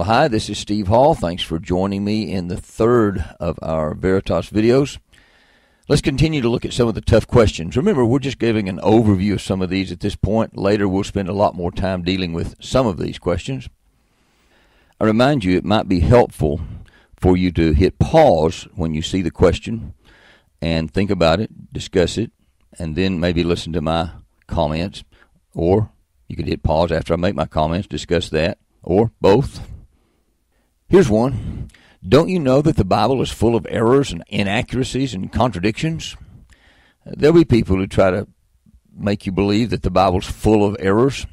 Well, hi, this is Steve Hall. Thanks for joining me in the third of our Veritas videos. Let's continue to look at some of the tough questions. Remember, we're just giving an overview of some of these at this point. Later, we'll spend a lot more time dealing with some of these questions. I remind you, it might be helpful for you to hit pause when you see the question and think about it, discuss it, and then maybe listen to my comments. Or you could hit pause after I make my comments, discuss that, or both. Here's one. Don't you know that the Bible is full of errors and inaccuracies and contradictions? There'll be people who try to make you believe that the Bible's full of errors.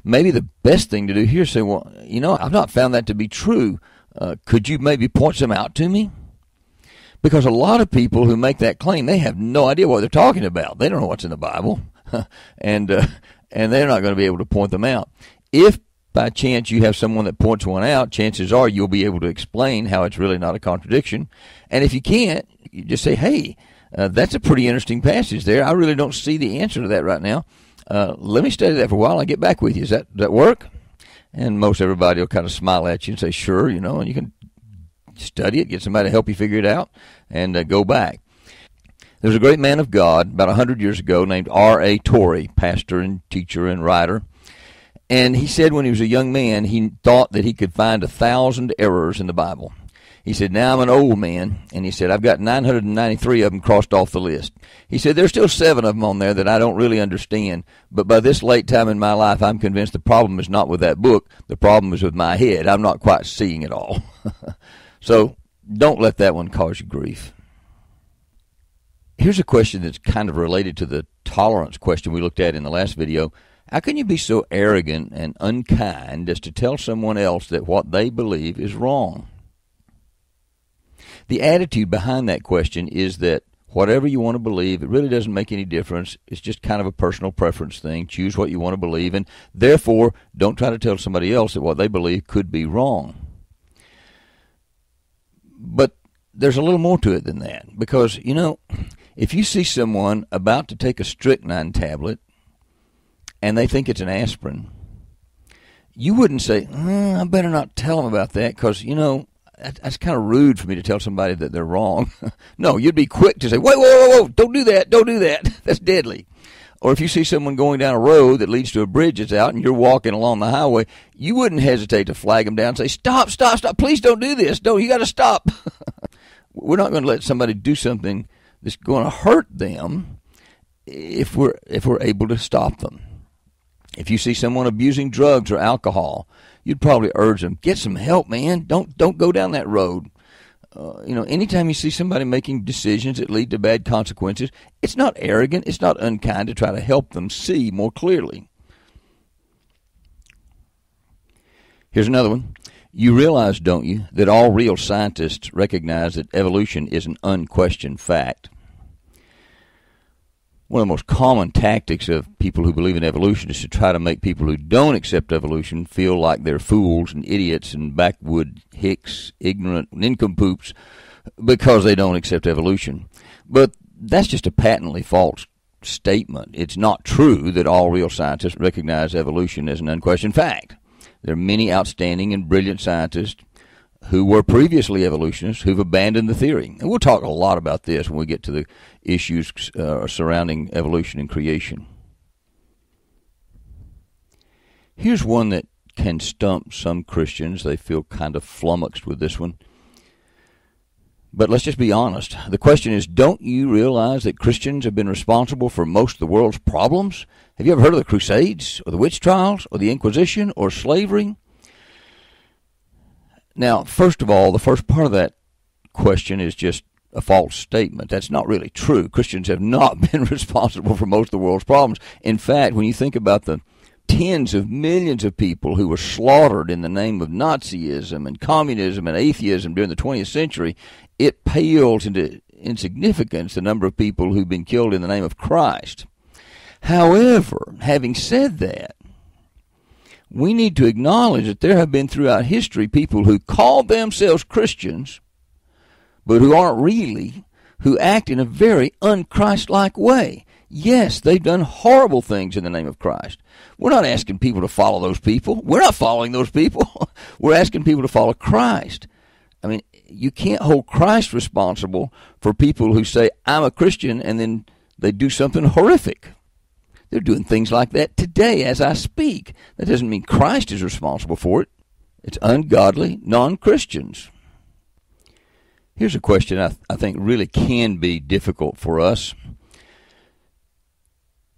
Maybe the best thing to do here is say, well, I've not found that to be true. Could you maybe point some out to me? Because a lot of people who make that claim, they have no idea what they're talking about. They don't know what's in the Bible, and they're not going to be able to point them out. If by chance you have someone that points one out, chances are you'll be able to explain how it's really not a contradiction. And if you can't, you just say, hey, that's a pretty interesting passage there. I really don't see the answer to that right now. Let me study that for a while. I'll get back with you. Does that work? And most everybody will kind of smile at you and say, sure, and you can study it, get somebody to help you figure it out, and go back. There was a great man of God about 100 years ago named R.A. Torrey, pastor and teacher and writer. And he said when he was a young man, he thought that he could find 1,000 errors in the Bible. He said, now I'm an old man, and he said, I've got 993 of them crossed off the list. He said, there's still 7 of them on there that I don't really understand, but by this late time in my life, I'm convinced the problem is not with that book. The problem is with my head. I'm not quite seeing it all. So don't let that one cause you grief. Here's a question that's kind of related to the tolerance question we looked at in the last video. How can you be so arrogant and unkind as to tell someone else that what they believe is wrong? The attitude behind that question is that whatever you want to believe, it really doesn't make any difference. It's just kind of a personal preference thing. Choose what you want to believe, and therefore don't try to tell somebody else that what they believe could be wrong. But there's a little more to it than that, because, if you see someone about to take a strychnine tablet and they think it's an aspirin, you wouldn't say, I better not tell them about that because, that's kind of rude for me to tell somebody that they're wrong. No, you'd be quick to say, whoa, don't do that, that's deadly. Or if you see someone going down a road that leads to a bridge that's out and you're walking along the highway, you wouldn't hesitate to flag them down and say, stop, please don't do this. No, you got to stop. We're not going to let somebody do something that's going to hurt them if we're able to stop them. If you see someone abusing drugs or alcohol, you'd probably urge them, get some help, man. Don't go down that road. Anytime you see somebody making decisions that lead to bad consequences, it's not arrogant, it's not unkind to try to help them see more clearly. Here's another one. You realize, don't you, that all real scientists recognize that evolution is an unquestioned fact. One of the most common tactics of people who believe in evolution is to try to make people who don't accept evolution feel like they're fools and idiots and backwood hicks, ignorant nincompoops, because they don't accept evolution. But that's just a patently false statement. It's not true that all real scientists recognize evolution as an unquestioned fact. There are many outstanding and brilliant scientists who were previously evolutionists who've abandoned the theory. And we'll talk a lot about this when we get to the issues surrounding evolution and creation. Here's one that can stump some Christians. They feel kind of flummoxed with this one. But let's just be honest. The question is, don't you realize that Christians have been responsible for most of the world's problems? Have you ever heard of the Crusades, or the witch trials, or the Inquisition, or slavery? Now, first of all, the first part of that question is just a false statement. That's not really true. Christians have not been responsible for most of the world's problems. In fact, when you think about the tens of millions of people who were slaughtered in the name of Nazism and communism and atheism during the 20th century, it pales into insignificance the number of people who've been killed in the name of Christ. However, having said that, we need to acknowledge that there have been throughout history people who call themselves Christians, but who aren't really, who act in a very un-Christ-like way. Yes, they've done horrible things in the name of Christ. We're not asking people to follow those people. We're not following those people. We're asking people to follow Christ. I mean, you can't hold Christ responsible for people who say, I'm a Christian, and then they do something horrific. They're doing things like that today as I speak. That doesn't mean Christ is responsible for it. It's ungodly non-Christians. Here's a question I think really can be difficult for us.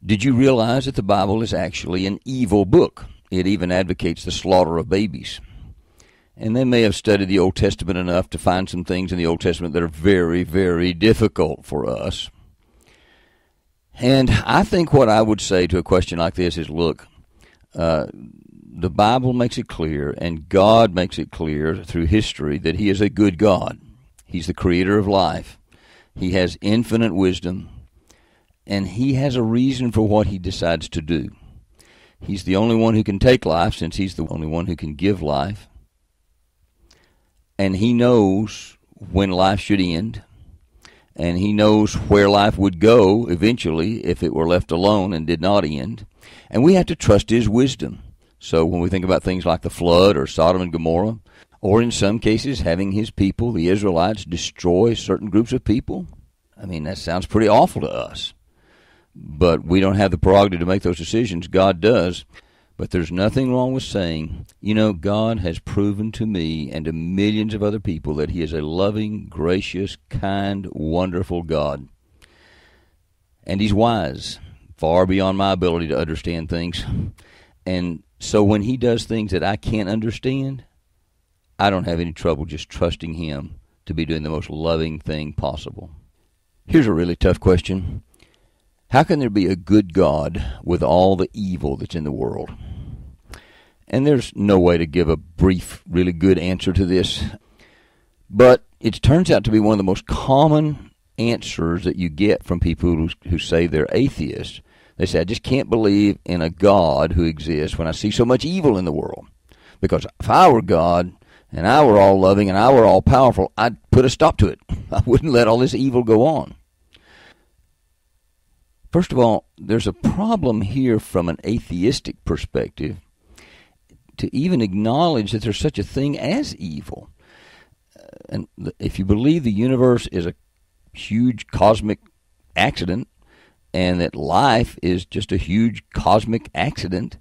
Did you realize that the Bible is actually an evil book? It even advocates the slaughter of babies. And they may have studied the Old Testament enough to find some things in the Old Testament that are very, very difficult for us. And I think what I would say to a question like this is, look, the Bible makes it clear, and God makes it clear through history that He is a good God. He's the creator of life. He has infinite wisdom, and He has a reason for what He decides to do. He's the only one who can take life, since He's the only one who can give life. And He knows when life should end, and He knows where life would go eventually if it were left alone and did not end. And we have to trust His wisdom. So when we think about things like the flood or Sodom and Gomorrah, or in some cases having His people, the Israelites, destroy certain groups of people, I mean, that sounds pretty awful to us. But we don't have the prerogative to make those decisions. God does. But there's nothing wrong with saying, you know, God has proven to me and to millions of other people that He is a loving, gracious, kind, wonderful God. And He's wise, far beyond my ability to understand things. And so when He does things that I can't understand, I don't have any trouble just trusting Him to be doing the most loving thing possible. Here's a really tough question. How can there be a good God with all the evil that's in the world? And there's no way to give a brief, really good answer to this. But it turns out to be one of the most common answers that you get from people who say they're atheists. They say, I just can't believe in a God who exists when I see so much evil in the world. Because if I were God and I were all loving and I were all powerful, I'd put a stop to it. I wouldn't let all this evil go on. First of all, there's a problem here from an atheistic perspective to even acknowledge that there's such a thing as evil. And if you believe the universe is a huge cosmic accident and that life is just a huge cosmic accident,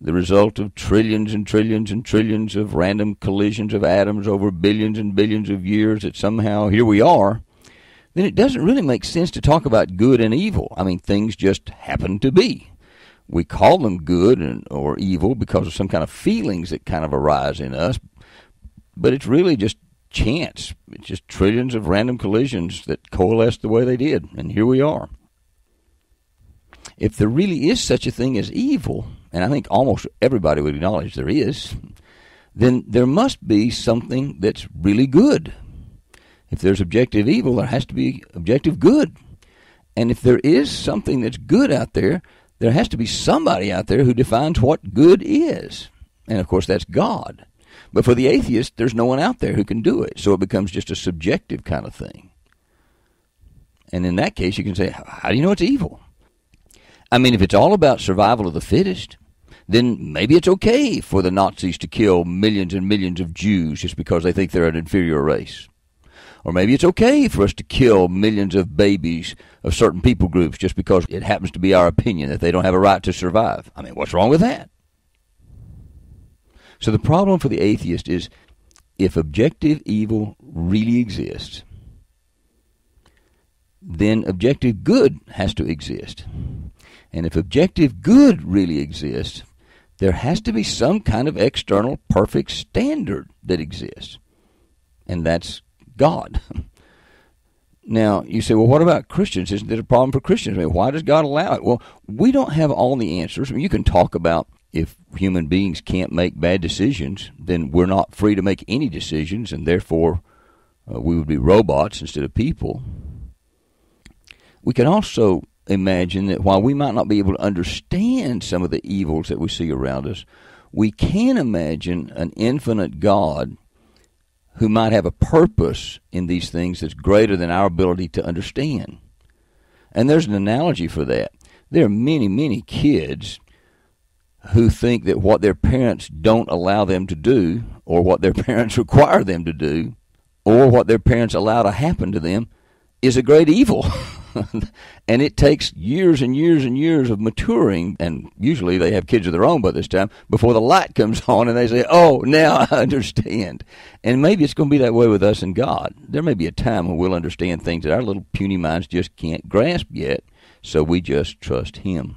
the result of trillions and trillions and trillions of random collisions of atoms over billions and billions of years, that somehow here we are, then it doesn't really make sense to talk about good and evil. I mean, things just happen to be. We call them good or evil because of some kind of feelings that kind of arise in us, but it's really just chance. It's just trillions of random collisions that coalesce the way they did, and here we are. If there really is such a thing as evil, and I think almost everybody would acknowledge there is, then there must be something that's really good. If there's objective evil, there has to be objective good. And if there is something that's good out there, there has to be somebody out there who defines what good is. And of course, that's God. But for the atheist, there's no one out there who can do it. So it becomes just a subjective kind of thing. And in that case, you can say, how do you know it's evil? I mean, if it's all about survival of the fittest, then maybe it's okay for the Nazis to kill millions and millions of Jews just because they think they're an inferior race. Or maybe it's okay for us to kill millions of babies of certain people groups just because it happens to be our opinion that they don't have a right to survive. I mean, what's wrong with that? So the problem for the atheist is, if objective evil really exists, then objective good has to exist. And if objective good really exists, there has to be some kind of external perfect standard that exists. And that's God. Now, you say, well, what about Christians? Isn't there a problem for Christians? I mean, why does God allow it? Well, we don't have all the answers. I mean, you can talk about if human beings can't make bad decisions, then we're not free to make any decisions, and therefore we would be robots instead of people. We can also imagine that while we might not be able to understand some of the evils that we see around us, we can imagine an infinite God who might have a purpose in these things that's greater than our ability to understand. And there's an analogy for that. There are many, many kids who think that what their parents don't allow them to do, or what their parents require them to do, or what their parents allow to happen to them is a great evil. And it takes years and years and years of maturing, and usually they have kids of their own by this time, before the light comes on and they say, oh, now I understand. And maybe it's going to be that way with us and God. There may be a time when we'll understand things that our little puny minds just can't grasp yet, so we just trust Him.